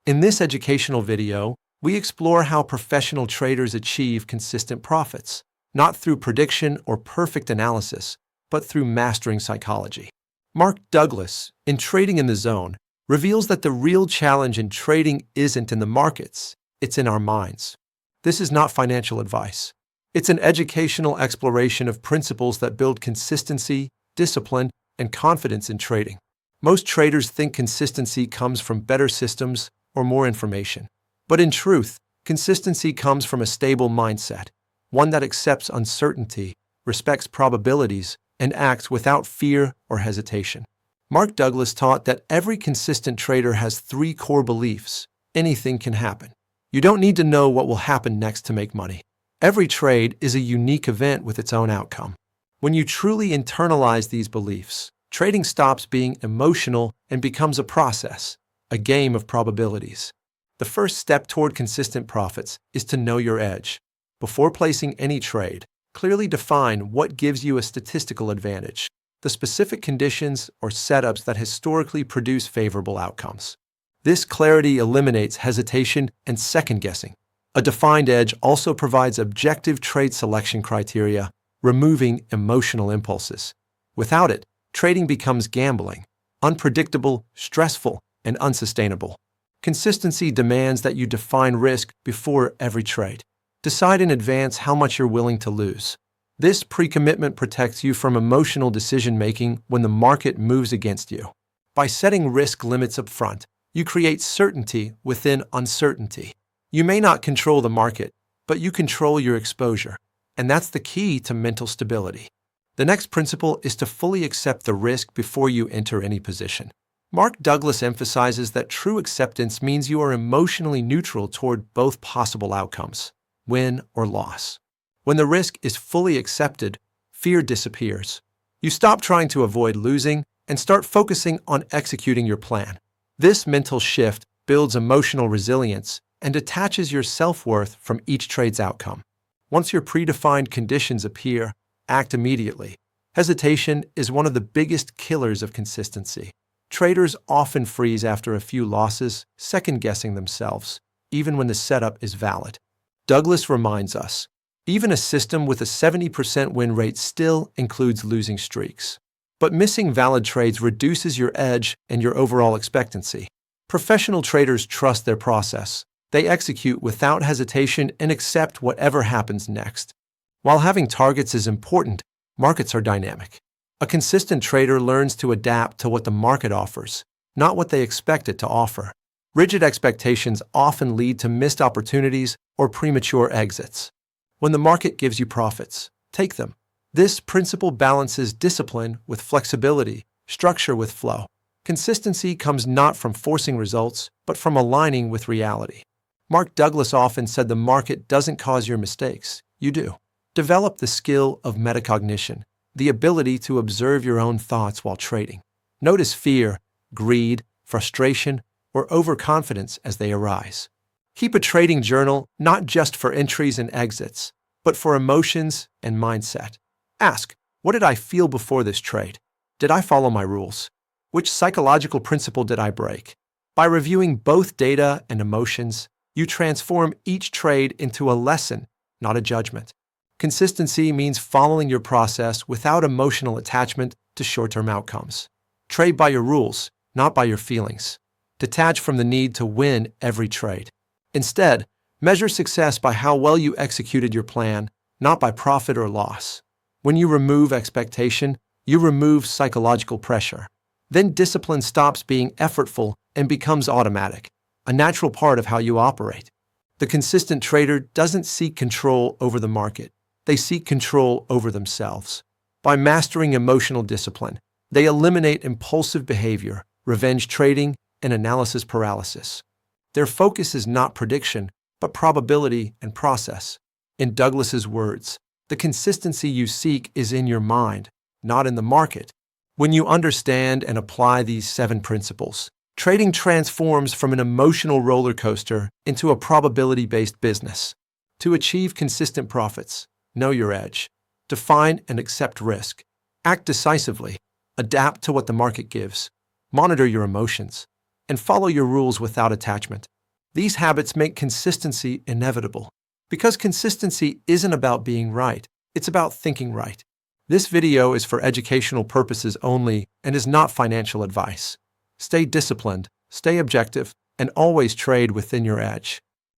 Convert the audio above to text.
In this educational video, we explore how professional traders achieve consistent profits, not through prediction or perfect analysis, but through mastering psychology. Mark Douglas, in Trading in the Zone, reveals that the real challenge in trading isn't in the markets, it's in our minds. This is not financial advice. It's an educational exploration of principles that build consistency, discipline, and confidence in trading. Most traders think consistency comes from better systems or more information. But in truth, consistency comes from a stable mindset, one that accepts uncertainty, respects probabilities, and acts without fear or hesitation. Mark Douglas taught that every consistent trader has 3 core beliefs. Anything can happen. You don't need to know what will happen next to make money. Every trade is a unique event with its own outcome. When you truly internalize these beliefs, trading stops being emotional and becomes a process, a game of probabilities. The first step toward consistent profits is to know your edge. Before placing any trade, clearly define what gives you a statistical advantage, the specific conditions or setups that historically produce favorable outcomes. This clarity eliminates hesitation and second-guessing. A defined edge also provides objective trade selection criteria, removing emotional impulses. Without it, trading becomes gambling, unpredictable, stressful, and unsustainable. Consistency demands that you define risk before every trade. Decide in advance how much you're willing to lose. This pre-commitment protects you from emotional decision-making when the market moves against you. By setting risk limits up front, you create certainty within uncertainty. You may not control the market, but you control your exposure, and that's the key to mental stability. The next principle is to fully accept the risk before you enter any position. Mark Douglas emphasizes that true acceptance means you are emotionally neutral toward both possible outcomes, win or loss. When the risk is fully accepted, fear disappears. You stop trying to avoid losing and start focusing on executing your plan. This mental shift builds emotional resilience and detaches your self-worth from each trade's outcome. Once your predefined conditions appear, act immediately. Hesitation is one of the biggest killers of consistency. Traders often freeze after a few losses, second-guessing themselves, even when the setup is valid. Douglas reminds us, even a system with a 70% win rate still includes losing streaks. But missing valid trades reduces your edge and your overall expectancy. Professional traders trust their process. They execute without hesitation and accept whatever happens next. While having targets is important, markets are dynamic. A consistent trader learns to adapt to what the market offers, not what they expect it to offer. Rigid expectations often lead to missed opportunities or premature exits. When the market gives you profits, take them. This principle balances discipline with flexibility, structure with flow. Consistency comes not from forcing results, but from aligning with reality. Mark Douglas often said the market doesn't cause your mistakes, you do. Develop the skill of metacognition, the ability to observe your own thoughts while trading. Notice fear, greed, frustration, or overconfidence as they arise. Keep a trading journal not just for entries and exits, but for emotions and mindset. Ask, what did I feel before this trade? Did I follow my rules? Which psychological principle did I break? By reviewing both data and emotions, you transform each trade into a lesson, not a judgment. Consistency means following your process without emotional attachment to short-term outcomes. Trade by your rules, not by your feelings. Detach from the need to win every trade. Instead, measure success by how well you executed your plan, not by profit or loss. When you remove expectation, you remove psychological pressure. Then discipline stops being effortful and becomes automatic, a natural part of how you operate. The consistent trader doesn't seek control over the market. They seek control over themselves. By mastering emotional discipline, they eliminate impulsive behavior, revenge trading, and analysis paralysis. Their focus is not prediction, but probability and process. In Douglas's words, the consistency you seek is in your mind, not in the market. When you understand and apply these 7 principles, trading transforms from an emotional roller coaster into a probability-based business. To achieve consistent profits, know your edge. Define and accept risk. Act decisively. Adapt to what the market gives. Monitor your emotions. And follow your rules without attachment. These habits make consistency inevitable. Because consistency isn't about being right, it's about thinking right. This video is for educational purposes only and is not financial advice. Stay disciplined, stay objective, and always trade within your edge.